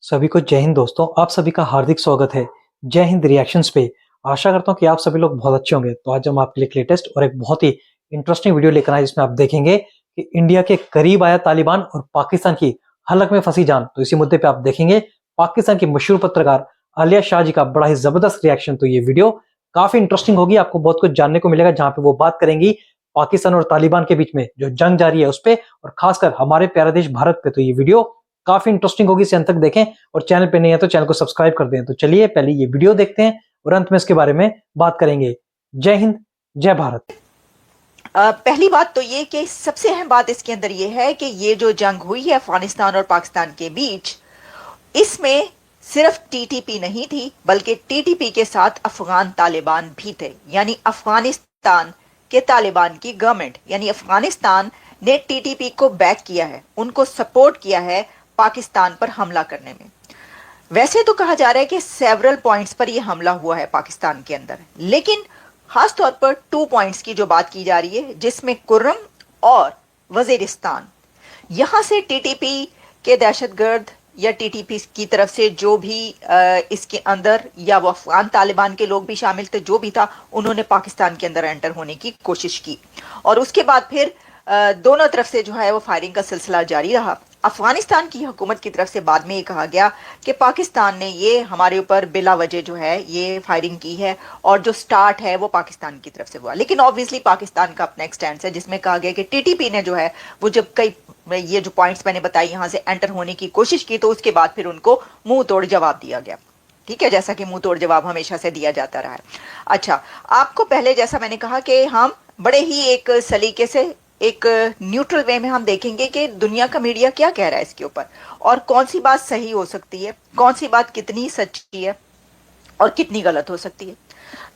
सभी को जय हिंद दोस्तों। आप सभी का हार्दिक स्वागत है जय हिंद रिएक्शंस पे। आशा करता हूँ कि आप सभी लोग बहुत अच्छे होंगे। तो आज हम आपके लिए लेटेस्ट और एक बहुत ही इंटरेस्टिंग वीडियो लेकर आए जिसमें आप देखेंगे कि इंडिया के करीब आया तालिबान और पाकिस्तान की हलक में फंसी जान। तो इसी मुद्दे पे आप देखेंगे पाकिस्तान की मशहूर पत्रकार आलिया शाह जी का बड़ा ही जबरदस्त रिएक्शन। तो ये वीडियो काफी इंटरेस्टिंग होगी, आपको बहुत कुछ जानने को मिलेगा जहां पे वो बात करेंगी पाकिस्तान और तालिबान के बीच में जो जंग जारी है उस पे, और खासकर हमारे प्यारे देश भारत पे। तो ये वीडियो काफी इंटरेस्टिंग होगी, इसे अंत तक देखें और चैनल पे नहीं है तो चैनल को सब्सक्राइब कर दें। तो चलिए पहले ये वीडियो देखते हैं और अंत में इसके बारे में बात करेंगे। जय हिंद, जय भारत। पहली बात तो ये कि सबसे अहम बात इसके अंदर ये है कि ये जो जंग हुई है अफगानिस्तान और पाकिस्तान के बीच, इसमें सिर्फ टीटीपी नहीं थी बल्कि टीटीपी के साथ अफगान तालिबान भी थे। यानी अफगानिस्तान के तालिबान की गवर्नमेंट, यानी अफगानिस्तान ने टीटीपी को बैक किया है, उनको सपोर्ट किया है पाकिस्तान पर हमला करने में। वैसे तो कहा जा रहा है कि सेवरल पॉइंट्स पर यह हमला हुआ है पाकिस्तान के अंदर, लेकिन खास तौर पर 2 पॉइंट्स की जो बात की जा रही है, जिसमें कुर्रम और वजीरिस्तान, यहां से टीटीपी के दहशतगर्द या टीटीपी की तरफ से जो भी इसके अंदर, या वो अफगान तालिबान के लोग भी शामिल थे, जो भी था, उन्होंने पाकिस्तान के अंदर एंटर होने की कोशिश की। और उसके बाद फिर दोनों तरफ से जो है वो फायरिंग का सिलसिला जारी रहा। अफगानिस्तान की हुकूमत की तरफ से बाद में ये कहा गया कि पाकिस्तान ने ये हमारे ऊपर बिला वजह जो है ये फायरिंग की है, और जो स्टार्ट है वो पाकिस्तान की तरफ से हुआ। लेकिन ऑब्वियसली पाकिस्तान का अपना एक स्टैंड है जिसमें कहा गया कि टीटीपी ने जो है वो जब कई ये जो पॉइंट्स मैंने बताई यहाँ से एंटर होने की कोशिश की, तो उसके बाद फिर उनको मुंह तोड़ जवाब दिया गया। ठीक है, जैसा कि मुंह तोड़ जवाब हमेशा से दिया जाता रहा है। अच्छा, आपको पहले जैसा मैंने कहा कि हम बड़े ही एक सलीके से, एक न्यूट्रल वे में हम देखेंगे कि दुनिया का मीडिया क्या कह रहा है इसके ऊपर, और कौन सी बात सही हो सकती है, कौन सी बात कितनी सच्ची है और कितनी गलत हो सकती है।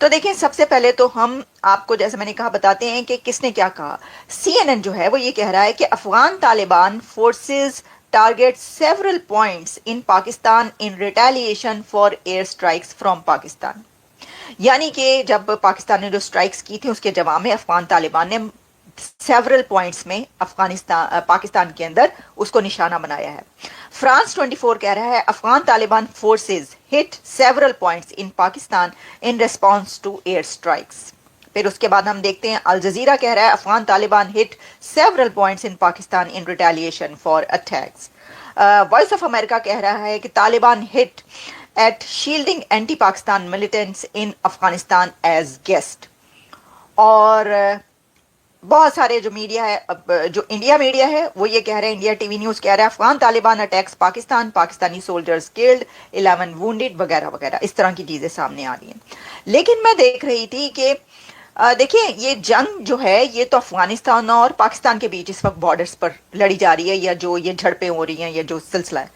तो देखें, सबसे पहले तो हम आपको, जैसे मैंने कहा, बताते हैं कि किसने क्या कहा। CNN जो है वो ये कह रहा है कि Afghan Taliban forces target several points in Pakistan in retaliation for air strikes from Pakistan. यानी कि जब पाकिस्तान ने जो स्ट्राइक्स की थी उसके जवाब में अफगान तालिबान ने सेवरल पॉइंट्स में पाकिस्तान के अंदर उसको निशाना बनाया है। फ्रांस 24 कह रहा है Afghan Taliban forces hit several points in Pakistan in response to air strikes. फिर उसके बाद हम देखते हैं अल जजीरा कह रहा है Afghan Taliban hit several points in Pakistan in retaliation for attacks. Voice of America कह रहा है कि Taliban hit at shielding anti Pakistan militants in Afghanistan as guest. और बहुत सारे जो मीडिया है, जो इंडिया मीडिया है, वो ये कह रहे हैं, इंडिया टीवी न्यूज कह रहा है Afghan Taliban attacks Pakistan, Pakistani soldiers killed, 11 wounded, वगैरह वगैरह, इस तरह की चीजें सामने आ रही हैं। लेकिन मैं देख रही थी कि देखिए, ये जंग जो है ये तो अफगानिस्तान और पाकिस्तान के बीच इस वक्त बॉर्डर्स पर लड़ी जा रही है, या जो ये झड़पें हो रही हैं, या जो सिलसिला है,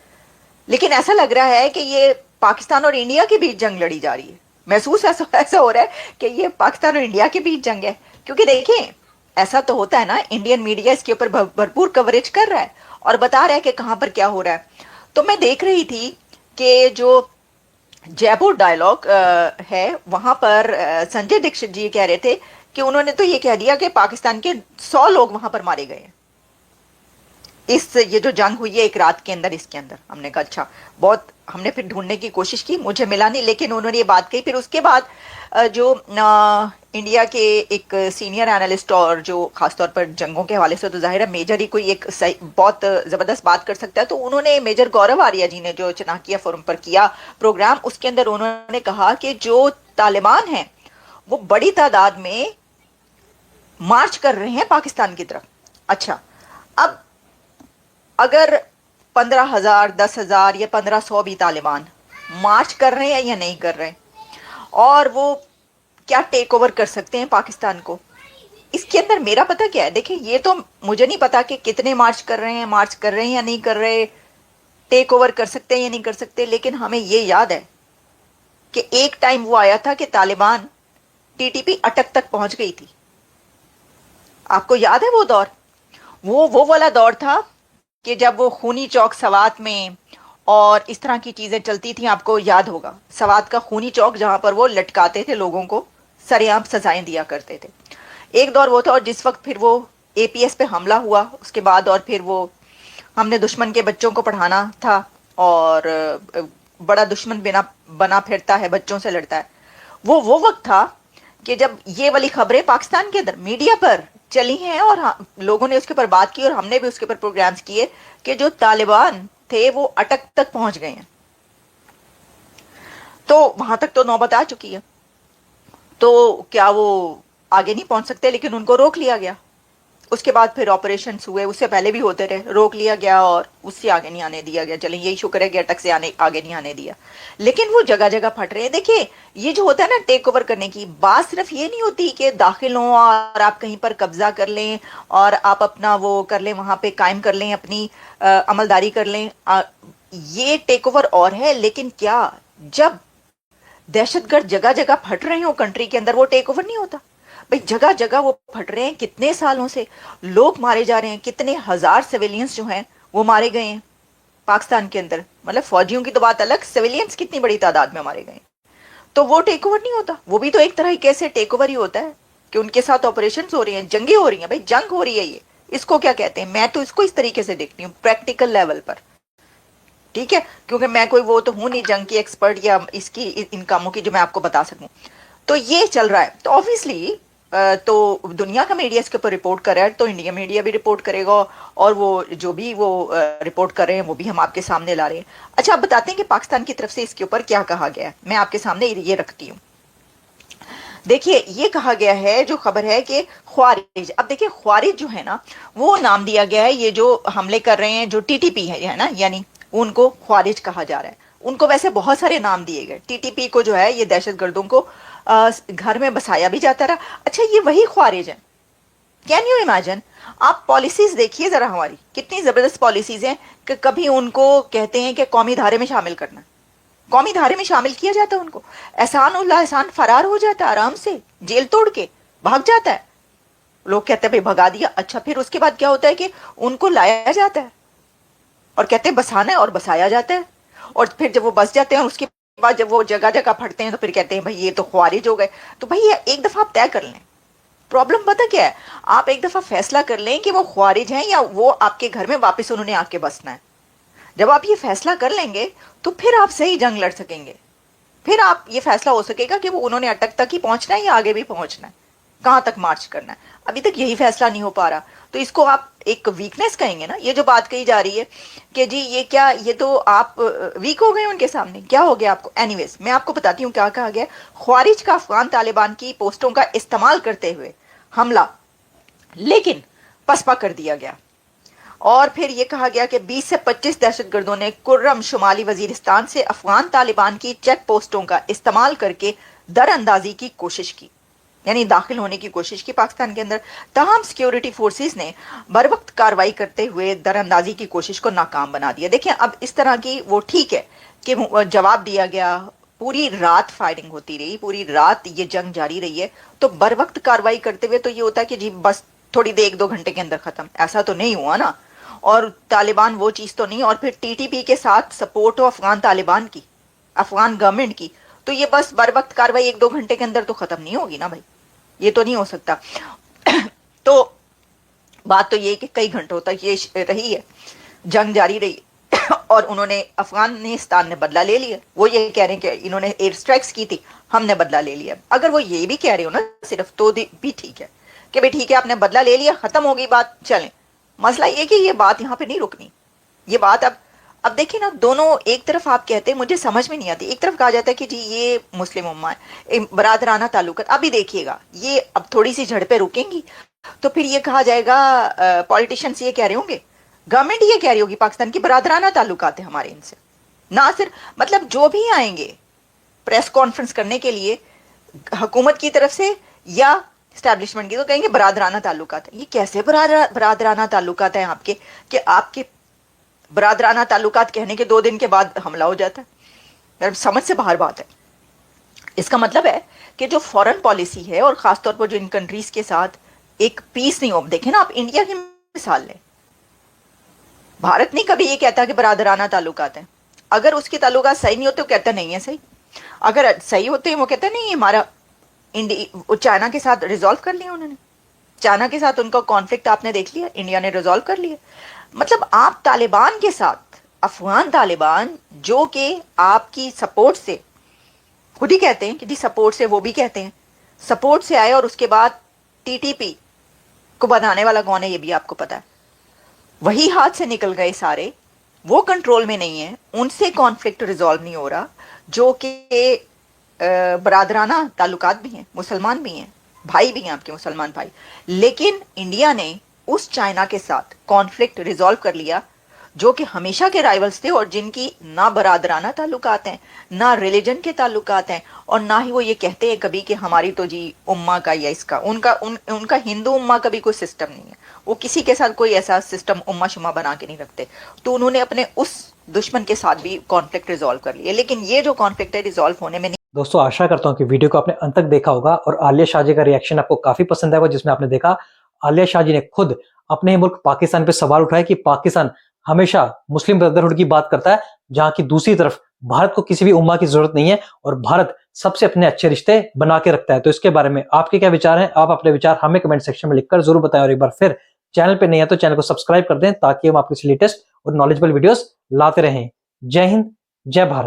लेकिन ऐसा लग रहा है कि ये पाकिस्तान और इंडिया के बीच जंग लड़ी जा रही है। महसूस ऐसा हो रहा है कि ये पाकिस्तान और इंडिया के बीच जंग है, क्योंकि देखें, ऐसा तो होता है ना, इंडियन मीडिया इसके ऊपर भरपूर कवरेज कर रहा है और बता रहा है कि कहां पर क्या हो रहा है। तो मैं देख रही थी कि जो जयपुर डायलॉग है वहां पर संजय दीक्षित जी कह रहे थे कि उन्होंने तो ये कह दिया कि पाकिस्तान के 100 लोग वहां पर मारे गए। ये जो जंग हुई है एक रात के अंदर, इसके अंदर हमने कहा अच्छा, बहुत हमने फिर ढूंढने की कोशिश की, मुझे मिला नहीं, लेकिन उन्होंने ये बात कही। फिर उसके बाद जो इंडिया के एक सीनियर एनालिस्ट, और जो खासतौर पर जंगों के हवाले से तो जाहिर है मेजर ही कोई एक बहुत जबरदस्त बात कर सकता है, तो उन्होंने, मेजर गौरव आर्या जी ने जो चनाकिया फोरम पर किया प्रोग्राम, उसके अंदर उन्होंने कहा कि जो तालिबान है वो बड़ी तादाद में मार्च कर रहे हैं पाकिस्तान की तरफ। अच्छा, अब अगर 15,000, 10,000 या 1,500 भी तालिबान मार्च कर रहे हैं या नहीं कर रहे, और वो क्या टेक ओवर कर सकते हैं पाकिस्तान को, इसके अंदर मेरा पता क्या है। देखिए, ये तो मुझे नहीं पता कि कितने मार्च कर रहे हैं या नहीं कर रहे, टेक ओवर कर सकते हैं या नहीं कर सकते, लेकिन हमें ये याद है कि एक टाइम वो आया था कि तालिबान टीटीपी अटक तक पहुंच गई थी। आपको याद है वो दौर? वो वाला दौर था कि जब वो खूनी चौक सवात में और इस तरह की चीजें चलती थी। आपको याद होगा सवात का खूनी चौक, जहां पर वो लटकाते थे लोगों को, सरेआम सजाएं दिया करते थे। एक दौर वो था, और जिस वक्त फिर वो एपीएस पे हमला हुआ उसके बाद, और फिर वो हमने दुश्मन के बच्चों को पढ़ाना था, اور बड़ा दुश्मन बना फिरता है, बच्चों से लड़ता है, वो वक्त था कि जब ये वाली खबरें पाकिस्तान के अंदर मीडिया पर चली हैं और लोगों ने उसके ऊपर बात की और हमने भी उसके ऊपर प्रोग्राम्स किए कि जो तालिबान थे वो अटक तक पहुंच गए हैं। तो वहां तक तो नौबत आ चुकी है, तो क्या वो आगे नहीं पहुंच सकते? लेकिन उनको रोक लिया गया। उसके बाद फिर ऑपरेशन हुए, उससे पहले भी होते रहे, रोक लिया गया और उससे आगे नहीं आने दिया गया। चलें, यही शुक्र है कि अटक से आगे नहीं आने दिया। लेकिन वो जगह जगह फट रहे हैं। देखिए, ये जो होता है ना टेक ओवर करने की बात, सिर्फ ये नहीं होती कि दाखिल हों और आप कहीं पर कब्जा कर लें और आप अपना वो कर लें, वहां पे कायम कर लें, अपनी अमलदारी कर लें। ये टेक ओवर और है, लेकिन क्या जब दहशतगर्द जगह जगह फट रहे हो कंट्री के अंदर, वो टेक ओवर नहीं होता? भाई जगह जगह वो फट रहे हैं, कितने सालों से लोग मारे जा रहे हैं, कितने हजार सिविलियंस जो हैं वो मारे गए हैं पाकिस्तान के अंदर। मतलब फौजियों की तो बात अलग, सिविलियंस कितनी बड़ी तादाद में मारे गए। तो वो टेक ओवर नहीं होता, वो भी तो एक तरह कैसे टेक ओवर ही होता है कि उनके साथ ऑपरेशन हो रही हैं, जंगे हो रही हैं। भाई जंग हो रही है, ये इसको क्या कहते हैं? मैं तो इसको इस तरीके से देखती हूँ, प्रैक्टिकल लेवल पर, ठीक है, क्योंकि मैं कोई वो तो हूं नहीं जंग की एक्सपर्ट या इसकी इन कामों की जो मैं आपको बता सकूं। तो ये चल रहा है, तो ऑब्वियसली तो दुनिया का मीडिया इसके ऊपर रिपोर्ट कर रहा है, तो इंडिया मीडिया भी रिपोर्ट करेगा और वो जो भी वो रिपोर्ट कर रहे हैं वो भी हम आपके सामने ला रहे हैं। अच्छा, आप बताते हैं कि पाकिस्तान की तरफ से इसके ऊपर क्या कहा गया है। मैं आपके सामने ये रखती हूँ। देखिए, ये कहा गया है, जो खबर है कि ख्वारिज, अब देखिए ख्वारिज जो है ना, वो नाम दिया गया है, ये जो हमले कर रहे हैं, जो टीटीपी है ना, यानी उनको ख्वारिज कहा जा रहा है। उनको वैसे बहुत सारे नाम दिए गए। टीटीपी को जो है ये दहशतगर्दों को घर में बसाया भी जाता रहा। अच्छा, ये वही ख्वारिज है। Can you imagine? आप पॉलिसीज देखिए जरा, हमारी कितनी जबरदस्त पॉलिसीज हैं कि कभी उनको कहते हैं कि कौमी धारे में शामिल करना, कौमी धारे में शामिल किया जाता है उनको। एहसान उल्लाह एहसान फरार हो जाता है, आराम से जेल तोड़ के भाग जाता है। लोग कहते हैं भाई भगा दिया। अच्छा, फिर उसके बाद क्या होता है कि उनको लाया जाता है और कहते हैं बसाना है, और बसाया जाता है। और फिर जब वो बस जाते हैं, उसके बाद जब वो जगह जगह फटते हैं, तो फिर कहते हैं भाई ये तो ख्वारिज हो गए। तो भाई ये एक दफा आप तय कर लें। प्रॉब्लम पता क्या है? आप एक दफा फैसला कर लें कि वो ख्वारिज हैं या वो आपके घर में वापस उन्होंने आके बसना है। जब आप ये फैसला कर लेंगे तो फिर आप सही जंग लड़ सकेंगे। फिर आप ये फैसला हो सकेगा कि वो उन्होंने अटक तक ही पहुंचना है या आगे भी पहुंचना है, कहां तक मार्च करना है। अभी तक यही फैसला नहीं हो पा रहा। तो इसको आप एक वीकनेस कहेंगे ना, ये जो बात कही जा रही है कि जी ये क्या, ये तो आप वीक हो गए उनके सामने, क्या हो गया आपको? एनीवेज, मैं आपको बताती हूँ क्या कहा गया। ख्वारिज का अफगान तालिबान की पोस्टों का इस्तेमाल करते हुए हमला लेकिन पसपा कर दिया गया। और फिर यह कहा गया कि 20 से 25 दहशतगर्दों ने कुर्रम शुमाली वजीरिस्तान से अफगान तालिबान की चेक पोस्टों का इस्तेमाल करके दरअंदाजी की कोशिश की, यानी दाखिल होने की कोशिश की पाकिस्तान के अंदर। तमाम सिक्योरिटी फोर्सेस ने बर वक्त कार्रवाई करते हुए दरअंदाजी की कोशिश को नाकाम बना दिया। देखिए, अब इस तरह की वो ठीक है कि जवाब दिया गया, पूरी रात फायरिंग होती रही, पूरी रात ये जंग जारी रही है। तो बर वक्त कार्रवाई करते हुए तो ये होता है कि जी बस थोड़ी देर 1-2 घंटे के अंदर खत्म, ऐसा तो नहीं हुआ ना। और तालिबान वो चीज तो नहीं, और फिर टीटीपी के साथ सपोर्ट हो अफगान तालिबान की, अफगान गवर्नमेंट की, तो ये बस बर वक्त कार्रवाई 1-2 घंटे के अंदर तो खत्म नहीं होगी ना भाई, ये तो नहीं हो सकता। तो बात तो ये कि कई घंटों तक ये रही है, जंग जारी रही और उन्होंने, अफगानिस्तान ने बदला ले लिया। वो ये कह रहे हैं कि इन्होंने एयर स्ट्राइक्स की थी, हमने बदला ले लिया। अगर वो ये भी कह रहे हो ना सिर्फ, तो भी ठीक है कि भाई ठीक है आपने बदला ले लिया, खत्म हो गई बात, चलें। मसला ये कि ये बात यहाँ पे नहीं रुकनी। ये बात अब देखिए ना, दोनों एक तरफ आप कहते हैं, मुझे समझ में नहीं आती, एक तरफ कहा जाता है कि जी ये मुस्लिम उम्मा है, बरादराना ताल्लुकात। अभी देखिएगा ये अब थोड़ी सी झड़पें रुकेंगी तो फिर ये कहा जाएगा, पॉलिटिशियंस ये कह रहे होंगे, गवर्नमेंट ये कह रही होगी पाकिस्तान की बरादराना ताल्लुकात है हमारे इनसे। ना सिर्फ मतलब जो भी आएंगे प्रेस कॉन्फ्रेंस करने के लिए हुकूमत की तरफ से या एस्टैब्लिशमेंट की, तो कहेंगे बरादराना ताल्लुकात है। ये कैसे बरादराना ताल्लुकात है आपके, कि आपके बरादराना ताल्लुकात कहने के 2 दिन के बाद हमला हो जाता है? समझ से बाहर बात है। इसका मतलब है कि जो फॉरेन पॉलिसी है, और खासतौर पर जो इन कंट्रीज के साथ एक पीस नहीं हो, देखें ना आप इंडिया की मिसाल लें, भारत नहीं कभी ये कहता कि बरादराना ताल्लुकात है। अगर उसके ताल्लुकात सही नहीं होते वो कहता नहीं है सही, अगर सही होते हैं वो कहता नहीं हमारा चाइना के साथ रिजॉल्व कर लिया उन्होंने, चाइना के साथ उनका कॉन्फ्लिक्ट आपने देख लिया, इंडिया ने रिजॉल्व कर लिया। मतलब आप तालिबान के साथ अफगान तालिबान जो कि आपकी सपोर्ट से, खुद ही कहते हैं कि जी सपोर्ट से, वो भी कहते हैं सपोर्ट से आए, और उसके बाद टीटीपी को बनाने वाला कौन है ये भी आपको पता है, वही हाथ से निकल गए सारे, वो कंट्रोल में नहीं है, उनसे कॉन्फ्लिक्ट रिजॉल्व नहीं हो रहा, जो कि बरादराना ताल्लुकात भी हैं, मुसलमान भी हैं, भाई भी हैं आपके मुसलमान भाई, लेकिन इंडिया ने उस चाइना के साथ कॉन्फ्लिक्ट रिजॉल्व कर लिया जो कि हमेशा के राइवल्स थे, और जिनकी ना बरादराना ताल्लुकात हैं, ना रिलीजन के ताल्लुकात हैं, और ना ही वो ये कहते हैं कभी कि हमारी तो जी उम्मा का या इसका, उनका हिंदू उम्मा का भी कोई सिस्टम नहीं है, वो किसी के साथ कोई ऐसा सिस्टम उम्मा शुम्मा बना के नहीं रखते। तो उन्होंने अपने उस दुश्मन के साथ भी कॉन्फ्लिक्ट रिजॉल्व कर लिया, लेकिन ये जो कॉन्फ्लिक्ट है रिजॉल्व होने में दोस्तों आशा करता हूं कि वीडियो को आपने अंत तक देखा होगा और आलिया शाह जी का रिएक्शन आपको काफी पसंद आया होगा, जिसमें आपने देखा आलिया शाह जी ने खुद अपने ही मुल्क पाकिस्तान पे सवाल उठाया कि पाकिस्तान हमेशा मुस्लिम ब्रदरहुड की बात करता है, जहां की दूसरी तरफ भारत को किसी भी उम्मा की जरूरत नहीं है और भारत सबसे अपने अच्छे रिश्ते बना के रखता है। तो इसके बारे में आपके क्या विचार हैं? आप अपने विचार हमें कमेंट सेक्शन में लिखकर जरूर बताएं, और एक बार फिर चैनल पे नहीं है तो चैनल को सब्सक्राइब कर दें ताकि हम आपके लेटेस्ट और नॉलेजेबल वीडियोस लाते रहें। जय हिंद, जय भारत।